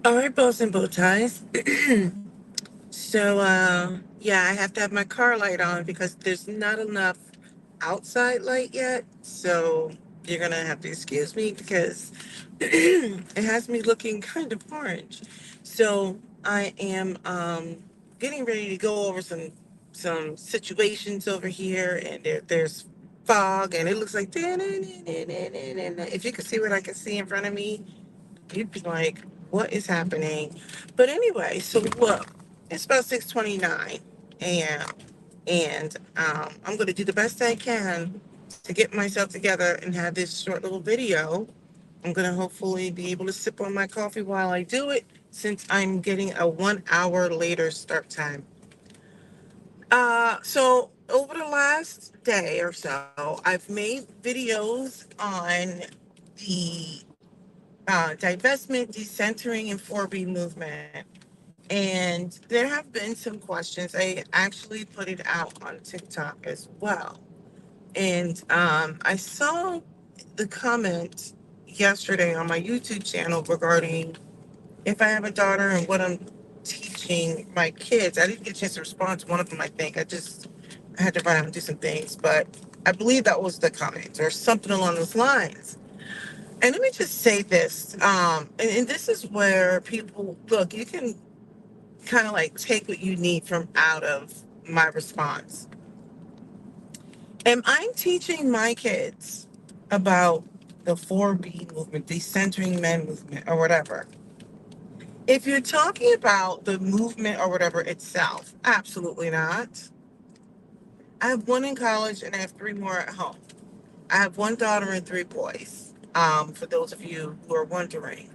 All right, bows and bow ties. Yeah, I have to have my car light on because there's not enough outside light yet. So, you're going to have to excuse me because it has me looking kind of orange. So, I am getting ready to go over some situations over here, and there's fog, and it looks like, if you could see what I can see in front of me, you'd be like, what is happening? But anyway, so look, it's about 6:29 a.m. And I'm going to do the best I can to get myself together and have this short little video. I'm going to hopefully be able to sip on my coffee while I do it, since I'm getting a 1 hour later start time. So over the last day or so, I've made videos on the divestment, decentering, and 4B movement. And there have been some questions. I actually put it out on TikTok as well. And I saw the comment yesterday on my YouTube channel regarding if I have a daughter and what I'm teaching my kids. I didn't get a chance to respond to one of them, I think. I had to run out and do some things, but I believe that was the comment or something along those lines. And let me just say this, and this is where people look, you can kind of like take what you need from out of my response. Am I teaching my kids about the 4B movement, the centering men movement, or whatever? If you're talking about the movement or whatever itself, absolutely not. I have one in college and I have three more at home. I have one daughter and three boys, for those of you who are wondering.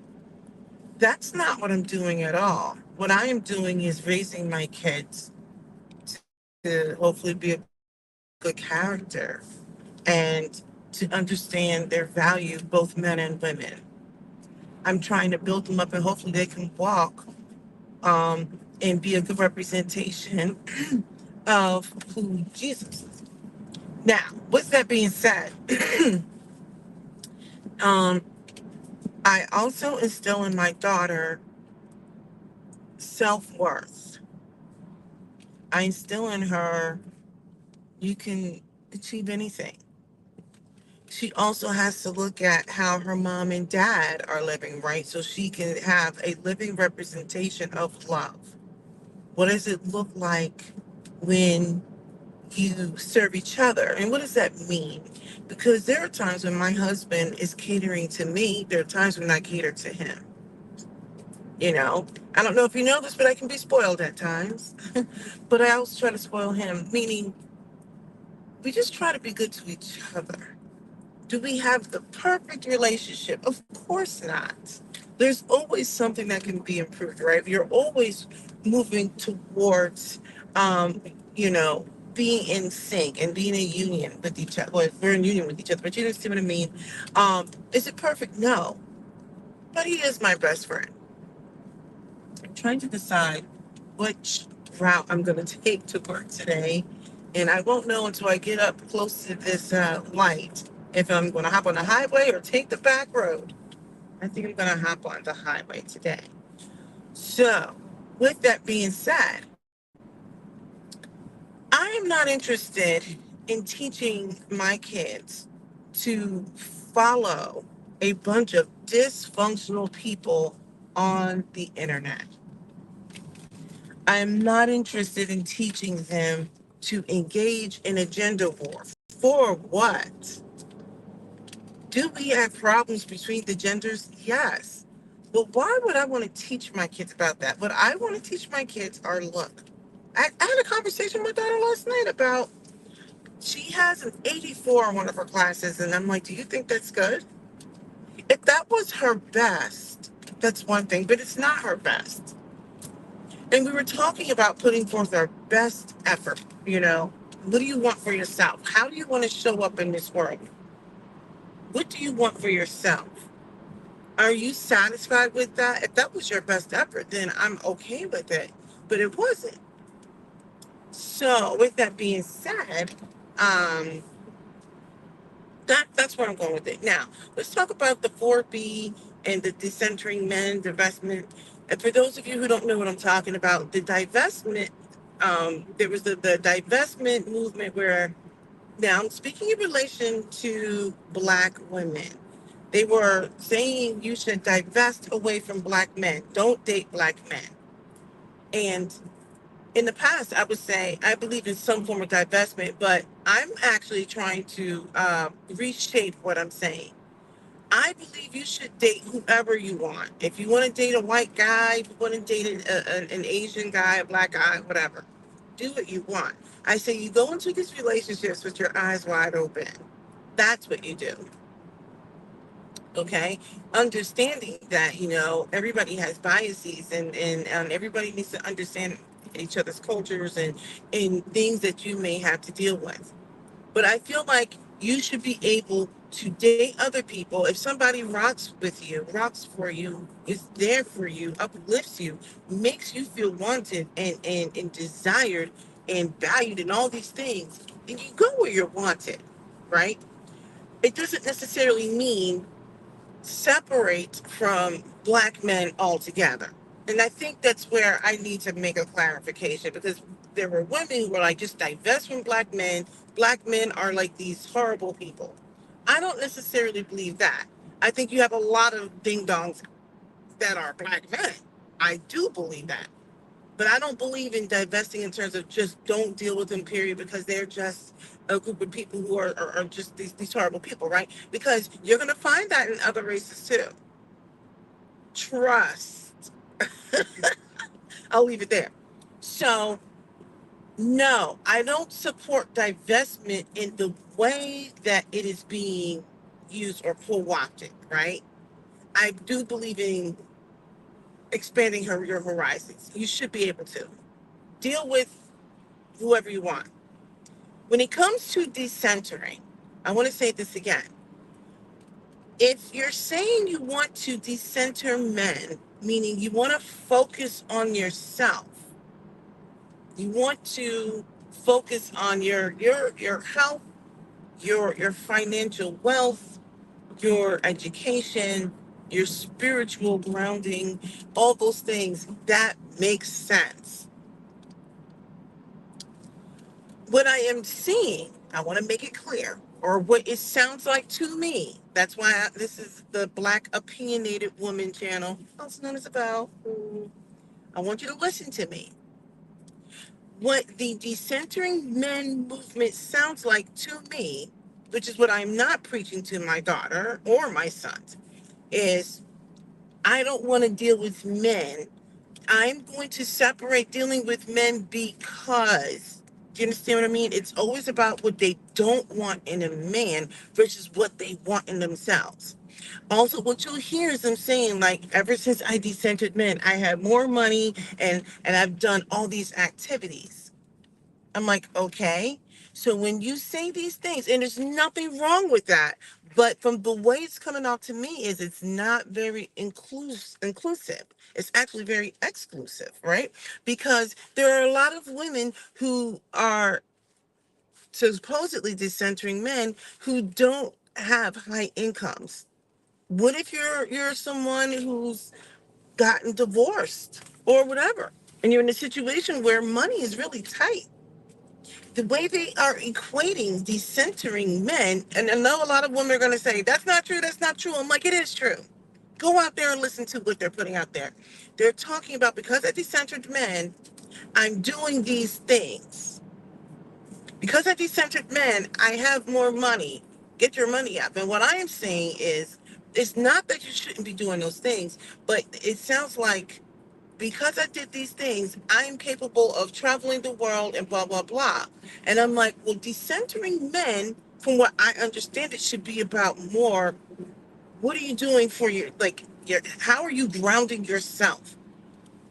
That's not what I'm doing at all. What I am doing is raising my kids to hopefully be a good character and to understand their value, both men and women. I'm trying to build them up and hopefully they can walk and be a good representation of who Jesus is. Now, with that being said, um, I also instill in my daughter self worth. I instill in her you can achieve anything. She also has to look at how her mom and dad are living, right? So she can have a living representation of love. What does it look like when you serve each other? And what does that mean? Because there are times when my husband is catering to me, there are times when I cater to him. You know, I don't know if you know this, but I can be spoiled at times. But I also try to spoil him, meaning we just try to be good to each other. Do we have the perfect relationship? Of course not. There's always something that can be improved, right? You're always moving towards, um, you know, being in sync and being in union with each other. Well, we're in union with each other, but you understand what I mean. Is it perfect? No. But he is my best friend. I'm trying to decide which route I'm going to take to work today. And I won't know until I get up close to this light if I'm going to hop on the highway or take the back road. I think I'm going to hop on the highway today. So, with that being said, I am not interested in teaching my kids to follow a bunch of dysfunctional people on the internet. I am not interested in teaching them to engage in a gender war. For what? Do we have problems between the genders? Yes. But why would I want to teach my kids about that? What I want to teach my kids are look. I had a conversation with my daughter last night about she has an 84 in one of her classes, and I'm like, do you think that's good? If that was her best, that's one thing, but it's not her best. And we were talking about putting forth our best effort, you know. What do you want for yourself? How do you want to show up in this world? What do you want for yourself? Are you satisfied with that? If that was your best effort, then I'm okay with it. But it wasn't. So, with that being said, um, that's where I'm going with it. Now, let's talk about the 4B and the decentering men, divestment. And for those of you who don't know what I'm talking about, the divestment, there was the divestment movement where, now I'm speaking in relation to Black women. They were saying you should divest away from Black men. Don't date Black men. And in the past, I would say I believe in some form of divestment, but I'm actually trying to reshape what I'm saying. I believe you should date whoever you want. If you want to date a white guy, if you want to date an Asian guy, a black guy, whatever, do what you want. I say you go into these relationships with your eyes wide open. That's what you do. Okay, understanding that everybody has biases, and everybody needs to understand each other's cultures and things that you may have to deal with. But I feel like you should be able to date other people. If somebody rocks with you, rocks for you, is there for you, uplifts you, makes you feel wanted and desired and valued and all these things, then you go where you're wanted, right? It doesn't necessarily mean separate from Black men altogether. And I think that's where I need to make a clarification, because there were women who were like, just divest from Black men. Black men are like these horrible people. I don't necessarily believe that. I think you have a lot of ding dongs that are Black men. I do believe that. But I don't believe in divesting in terms of just don't deal with them, period, because they're just a group of people who are just these horrible people, right? Because you're going to find that in other races too. Trust. I'll leave it there. So, no, I don't support divestment in the way that it is being used or co-opted, right? I do believe in expanding your horizons. You should be able to deal with whoever you want. When it comes to decentering, I want to say this again. If you're saying you want to decenter men, meaning you want to focus on yourself, you want to focus on your health, your financial wealth, your education, your spiritual grounding, all those things, that makes sense. What I am seeing, I want to make it clear, or what it sounds like to me. That's why this is the Black Opinionated Woman channel, also known as About. I want you to listen to me. What the decentering men movement sounds like to me, which is what I'm not preaching to my daughter or my sons, is I don't want to deal with men. I'm going to separate dealing with men because, do you understand what I mean? It's always about what they don't want in a man versus what they want in themselves. Also, what you'll hear is them saying, like, ever since I decentered men, I have more money and I've done all these activities. I'm like, okay. So when you say these things, and there's nothing wrong with that, but from the way it's coming off to me is it's not very inclusive. It's actually very exclusive, right? Because there are a lot of women who are supposedly decentering men who don't have high incomes. What if you're someone who's gotten divorced or whatever, and you're in a situation where money is really tight? The way they are equating decentering men, and I know a lot of women are going to say, that's not true, that's not true. I'm like, it is true. Go out there and listen to what they're putting out there. They're talking about, because I decentered men, I'm doing these things. Because I decentered men, I have more money. Get your money up. And what I am saying is, it's not that you shouldn't be doing those things, but it sounds like because I did these things, I'm capable of traveling the world and blah, blah, blah. And I'm like, well, decentering men, from what I understand, it should be about more, what are you doing for how are you grounding yourself?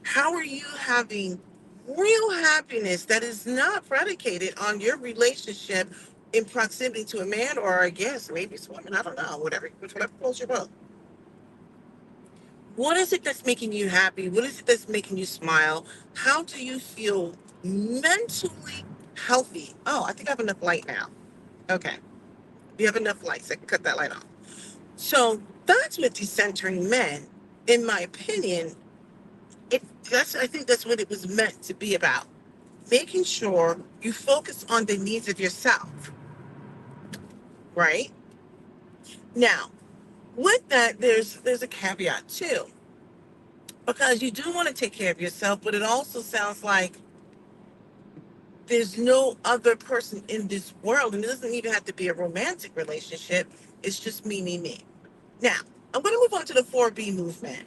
How are you having real happiness that is not predicated on your relationship in proximity to a man, or I guess maybe it's women, I don't know, whatever floats your boat. What is it that's making you happy? What is it that's making you smile? How do you feel mentally healthy? Oh, I think I have enough light now. Okay. We have enough light, so I can cut that light off. So that's what decentering men, in my opinion, I think that's what it was meant to be about. Making sure you focus on the needs of yourself, right? Now, with that, there's a caveat too, because you do want to take care of yourself, but it also sounds like there's no other person in this world, and it doesn't even have to be a romantic relationship. It's just me, me, me. Now, I'm going to move on to the 4B movement.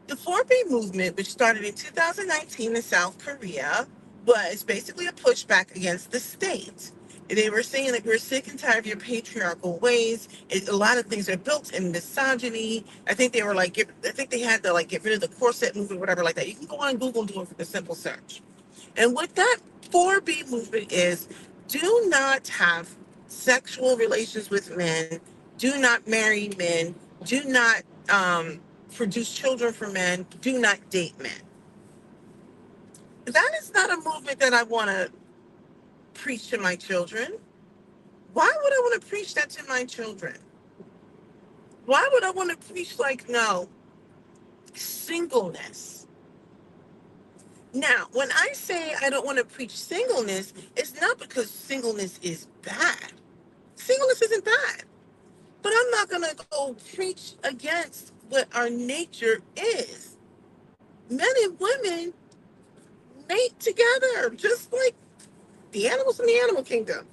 The 4B movement, which started in 2019 in South Korea, was basically a pushback against the state. They were saying that we're sick and tired of your patriarchal ways. A lot of things are built in misogyny. I think they were like, I think they had to like get rid of the corset movement, whatever like that. You can go on Google and do it for the simple search. And what that 4B movement is, do not have sexual relations with men, do not marry men, do not produce children for men, do not date men. That is not a movement that I want to preach to my children. Why would I want to preach that to my children? Why would I want to preach, like, no, singleness? Now, when I say I don't want to preach singleness, it's not because singleness is bad. Singleness isn't bad. But I'm not going to go preach against what our nature is. Men and women mate together, just like the animals in the animal kingdom.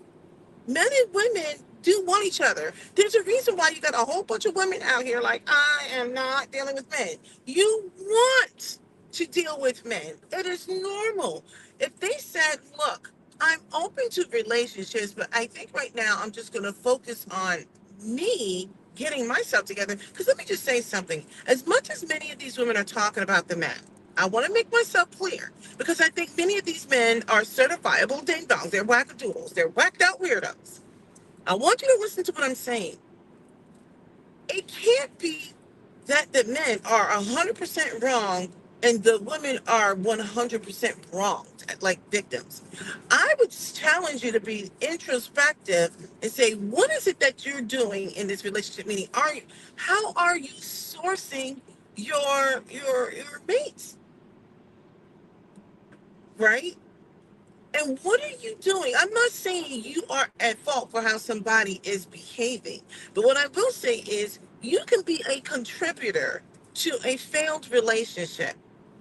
Men and women do want each other. There's a reason why you got a whole bunch of women out here like, I am not dealing with men. You want to deal with men. It is normal. If they said, look, I'm open to relationships, but I think right now I'm just going to focus on me getting myself together. Because let me just say something. As much as many of these women are talking about the men, I want to make myself clear because I think many of these men are certifiable ding dongs. They're wackadoodles. They're whacked out weirdos. I want you to listen to what I'm saying. It can't be that the men are 100% wrong and the women are 100% wrong, like victims. I would challenge you to be introspective and say, what is it that you're doing in this relationship? Meaning, how are you sourcing your mates, right? And what are you doing? I'm not saying you are at fault for how somebody is behaving. But what I will say is you can be a contributor to a failed relationship.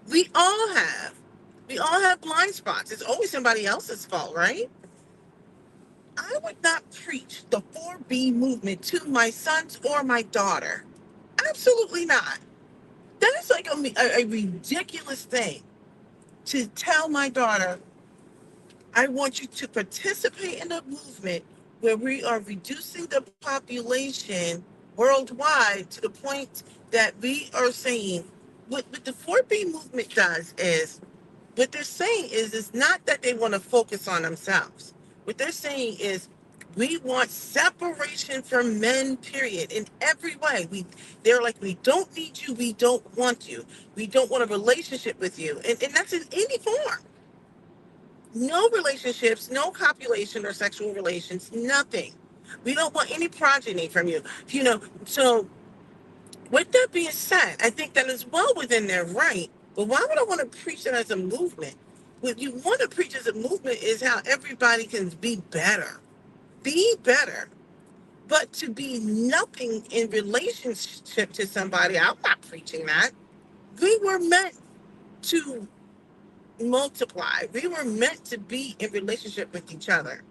We all have. We all have blind spots. It's always somebody else's fault, right? I would not preach the 4B movement to my sons or my daughter. Absolutely not. That is like a ridiculous thing to tell my daughter, I want you to participate in a movement where we are reducing the population worldwide to the point that we are saying what the 4B movement does is what they're saying is it's not that they want to focus on themselves. What they're saying is we want separation from men, period, in every way. They're like, we don't need you, we don't want you. We don't want a relationship with you. And that's in any form. No relationships, no copulation or sexual relations, nothing. We don't want any progeny from you. So with that being said, I think that is well within their right. But why would I want to preach it as a movement? What you want to preach as a movement is how everybody can be better. Be better. But to be nothing in relationship to somebody, I'm not preaching that. We were meant to multiply. We were meant to be in relationship with each other.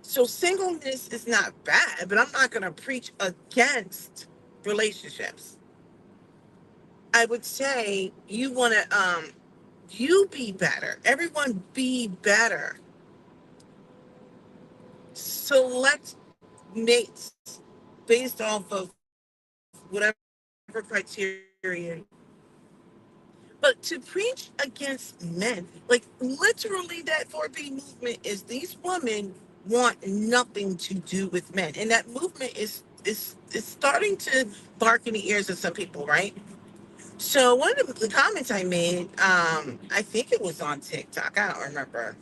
So singleness is not bad, but I'm not going to preach against relationships. I would say you want to you be better. Everyone be better. Select mates based off of whatever criteria. But to preach against men, like literally that 4B movement is these women want nothing to do with men. And that movement is starting to bark in the ears of some people, right? So one of the comments I made, I think it was on TikTok, I don't remember.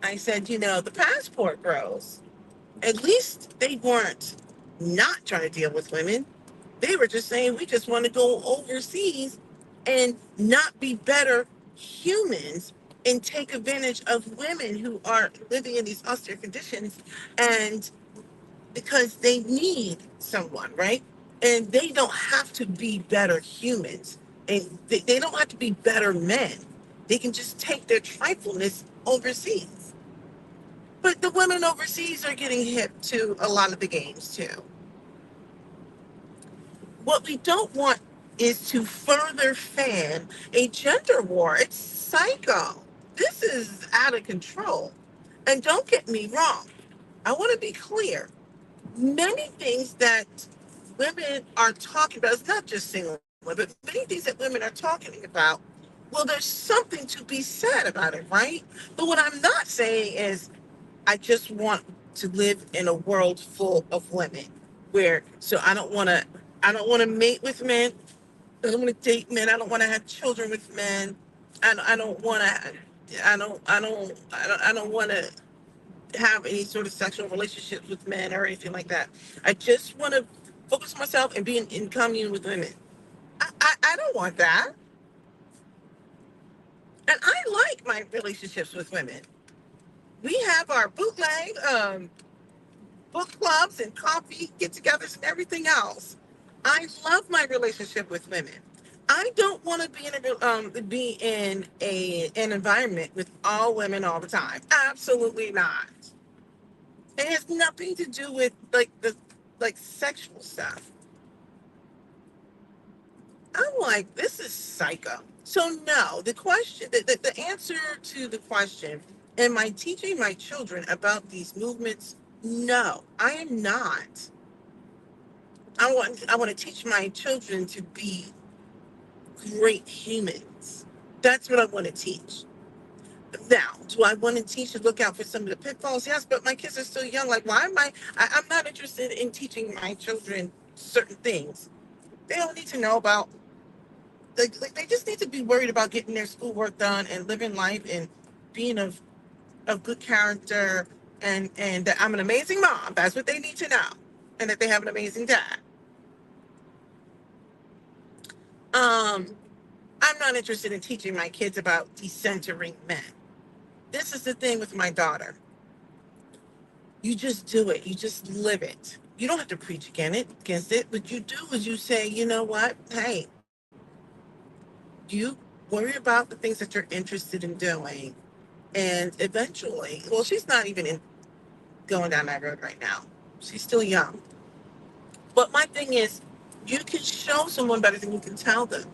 I said, the passport bros, at least they weren't not trying to deal with women. They were just saying we just want to go overseas and not be better humans and take advantage of women who are living in these austere conditions, and because they need someone, right? And they don't have to be better humans, and they don't have to be better men. They can just take their trifleness overseas. But the women overseas are getting hip to a lot of the games too. What we don't want is to further fan a gender war. It's psycho. This is out of control. And don't get me wrong, I want to be clear. Many things that women are talking about, it's not just single women, but many things that women are talking about, well, there's something to be said about it, right? But what I'm not saying is I just want to live in a world full of women where, so I don't want to mate with men. I don't want to date men. I don't want to have children with men. I don't want to, I don't want to have any sort of sexual relationships with men or anything like that. I just want to focus on myself and be in commune with women. I don't want that. And I like my relationships with women. We have our bootleg book clubs and coffee get-togethers and everything else. I love my relationship with women. I don't want to be in an environment with all women all the time. Absolutely not. It has nothing to do with like sexual stuff. I'm like, this is psycho. So no, the answer to the question, am I teaching my children about these movements? No, I am not. I want to teach my children to be great humans. That's what I want to teach. Now, do I want to teach to look out for some of the pitfalls? Yes, but my kids are still young. Like, why am I'm not interested in teaching my children certain things. They don't need to know about, like, they just need to be worried about getting their schoolwork done and living life and being of good character, and that I'm an amazing mom. That's what they need to know. And that they have an amazing dad. Um, I'm not interested in teaching my kids about decentering men. This is the thing with my daughter. You just do it. You just live it. You don't have to preach against it. What you do is you say, you know what? Hey, you worry about the things that you're interested in doing. And eventually, well, she's not even going down that road right now. She's still young. But my thing is, you can show someone better than you can tell them.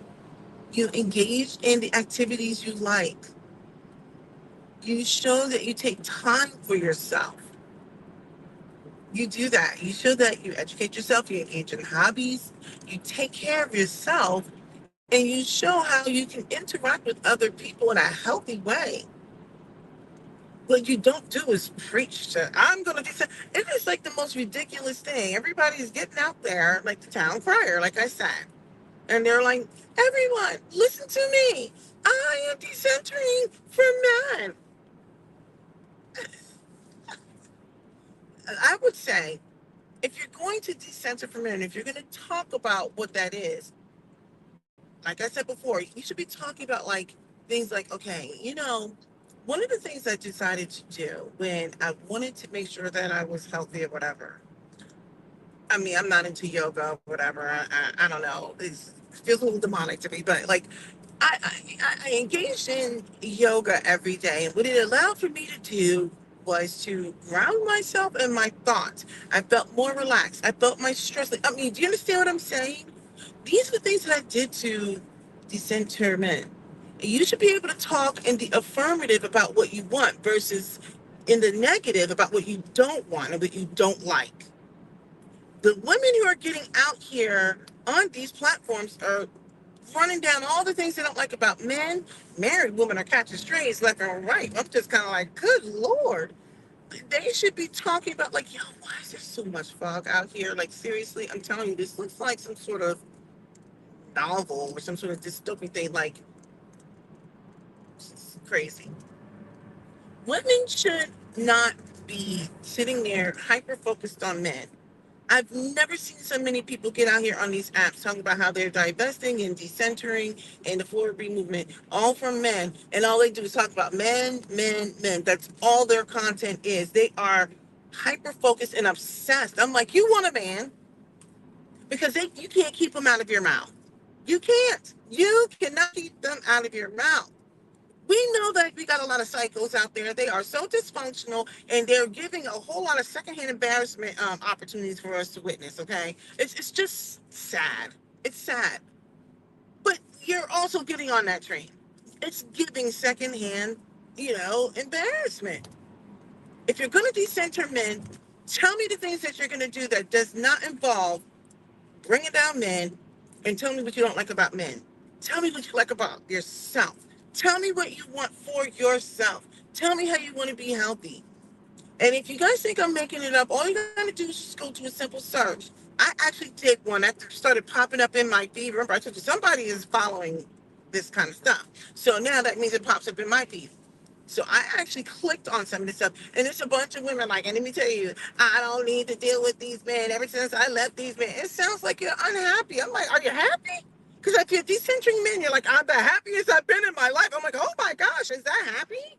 You engage in the activities you like. You show that you take time for yourself. You do that. You show that you educate yourself, you engage in hobbies, you take care of yourself, and you show how you can interact with other people in a healthy way. What you don't do is preach to, I'm going to do something. It is like the most ridiculous thing. Everybody's getting out there like the town crier, like I said. And they're like, everyone, listen to me. I am decentering for men. I would say, if you're going to decenter for men, if you're going to talk about what that is, like I said before, you should be talking about like things like, okay, one of the things I decided to do when I wanted to make sure that I was healthy or whatever. I mean, I'm not into yoga or whatever. I don't know. It feels a little demonic to me, but like I engaged in yoga every day. And what it allowed for me to do was to ground myself in my thoughts. I felt more relaxed. I felt my stress. I mean, do you understand what I'm saying? These are the things that I did to decenter men. You should be able to talk in the affirmative about what you want versus in the negative about what you don't want and what you don't like. The women who are getting out here on these platforms are running down all the things they don't like about men. Married women are catching strays left and right. I'm just kind of like, good Lord. They should be talking about, like, yo, why is there so much fog out here? Like, seriously, I'm telling you, this looks like some sort of novel or some sort of dystopian thing. Like, it's crazy. Women should not be sitting there hyper focused on men. I've never seen so many people get out here on these apps talking about how they're divesting and decentering and the forward B movement, all from men. And all they do is talk about men, men, men. That's all their content is. They are hyper focused and obsessed. I'm like, you want a man because you can't keep them out of your mouth. You can't. You cannot keep them out of your mouth. We know that we got a lot of psychos out there. They are so dysfunctional, and they're giving a whole lot of secondhand embarrassment opportunities for us to witness. Okay, it's just sad. It's sad, but you're also getting on that train. It's giving secondhand, embarrassment. If you're going to decenter men, tell me the things that you're going to do that does not involve bringing down men, and tell me what you don't like about men. Tell me what you like about yourself. Tell me what you want for yourself. Tell me how you want to be healthy. And if you guys think I'm making it up, all you got to do is just go to a simple search. I actually did one that started popping up in my feed. Remember, I told you somebody is following this kind of stuff. So now that means it pops up in my feed. So I actually clicked on some of this stuff, and it's a bunch of women like, and let me tell you, I don't need to deal with these men ever since I left these men. It sounds like you're unhappy. I'm like, are you happy? Because if you're decentering men, you're like, I'm the happiest I've been in my life. I'm like, oh my gosh, is that happy?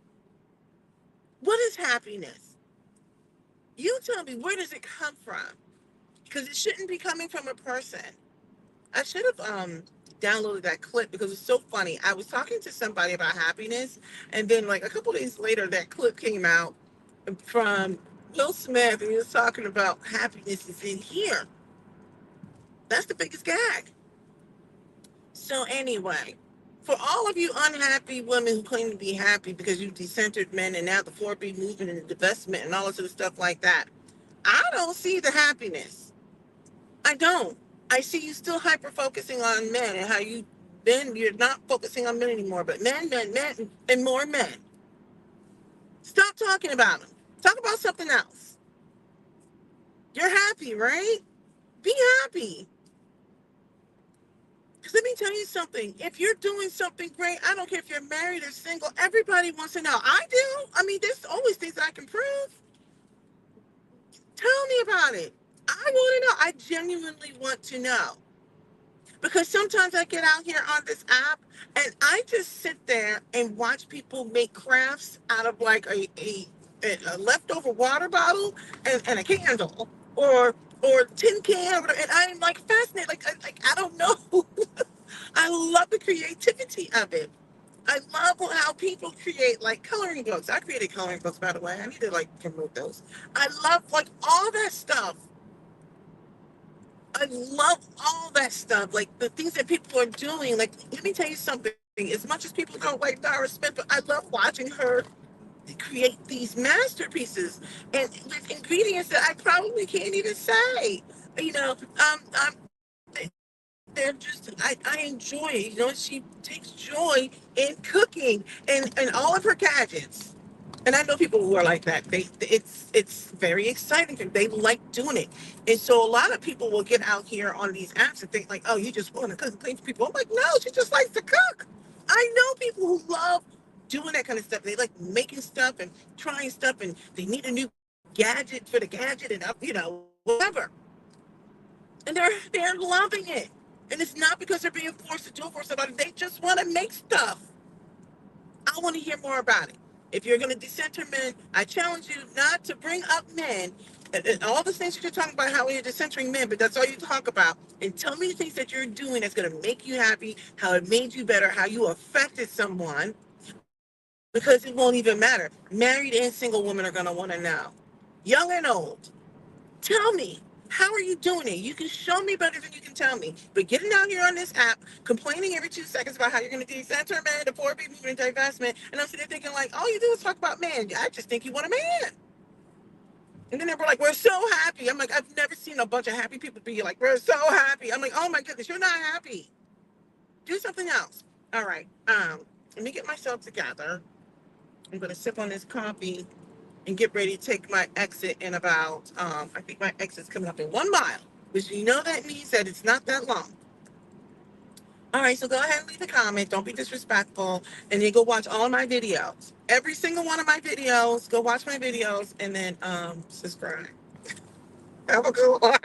What is happiness? You tell me, where does it come from? Because it shouldn't be coming from a person. I should have downloaded that clip because it's so funny. I was talking to somebody about happiness, and then like a couple days later, that clip came out from Will Smith, and he was talking about happiness is in here. That's the biggest gag. So anyway, for all of you unhappy women who claim to be happy because you decentered men and now the 4B movement and the divestment and all this other stuff like that, I don't see the happiness. I don't. I see you still hyper focusing on men and how you're not focusing on men anymore, but men, men, men, and more men. Stop talking about them. Talk about something else. You're happy, right? Be happy. Because let me tell you something. If you're doing something great, I don't care if you're married or single, everybody wants to know. I do. I mean, there's always things that I can prove. Tell me about it. I want to know. I genuinely want to know. Because sometimes I get out here on this app and I just sit there and watch people make crafts out of like a leftover water bottle and a candle or tin can or whatever, and I'm like fascinated. Like I don't know. I love the creativity of it. I love how people create like coloring books. I created coloring books, by the way. I need to like promote those. I love like all that stuff. I love all that stuff, like the things that people are doing. Like, let me tell you something. As much as people don't like Dara Smith, but I love watching her create these masterpieces and with ingredients that I probably can't even say. You know, they're just I enjoy it. You know, she takes joy in cooking and all of her gadgets. And I know people who are like that. It's very exciting. They like doing it. And so a lot of people will get out here on these apps and think like, oh, you just want to cook and clean for people. I'm like, no, she just likes to cook. I know people who love doing that kind of stuff. They like making stuff and trying stuff, and they need a new gadget for the gadget and whatever. And they're loving it. And it's not because they're being forced to do it for somebody. They just want to make stuff. I want to hear more about it. If you're going to dissenter men, I challenge you not to bring up men and all the things that you're talking about, how you're dissentering men, but that's all you talk about. And tell me the things that you're doing that's going to make you happy, how it made you better, how you affected someone, because it won't even matter. Married and single women are going to want to know, young and old. Tell me, how are you doing it? You can show me better than you can tell me. But getting out here on this app, complaining every 2 seconds about how you're going to decenter man, the poor people movement, divestment, and I'm sitting there thinking like, all you do is talk about man. I just think you want a man. And then they were like, we're so happy. I'm like, I've never seen a bunch of happy people be like, we're so happy. I'm like, oh my goodness, you're not happy. Do something else. All right. Let me get myself together. I'm going to sip on this coffee and get ready to take my exit in about, I think my exit's coming up in 1 mile, which you know that means that it's not that long. All right, so go ahead and leave a comment. Don't be disrespectful. And then go watch all of my videos. Every single one of my videos. Go watch my videos and then subscribe. Have a good one.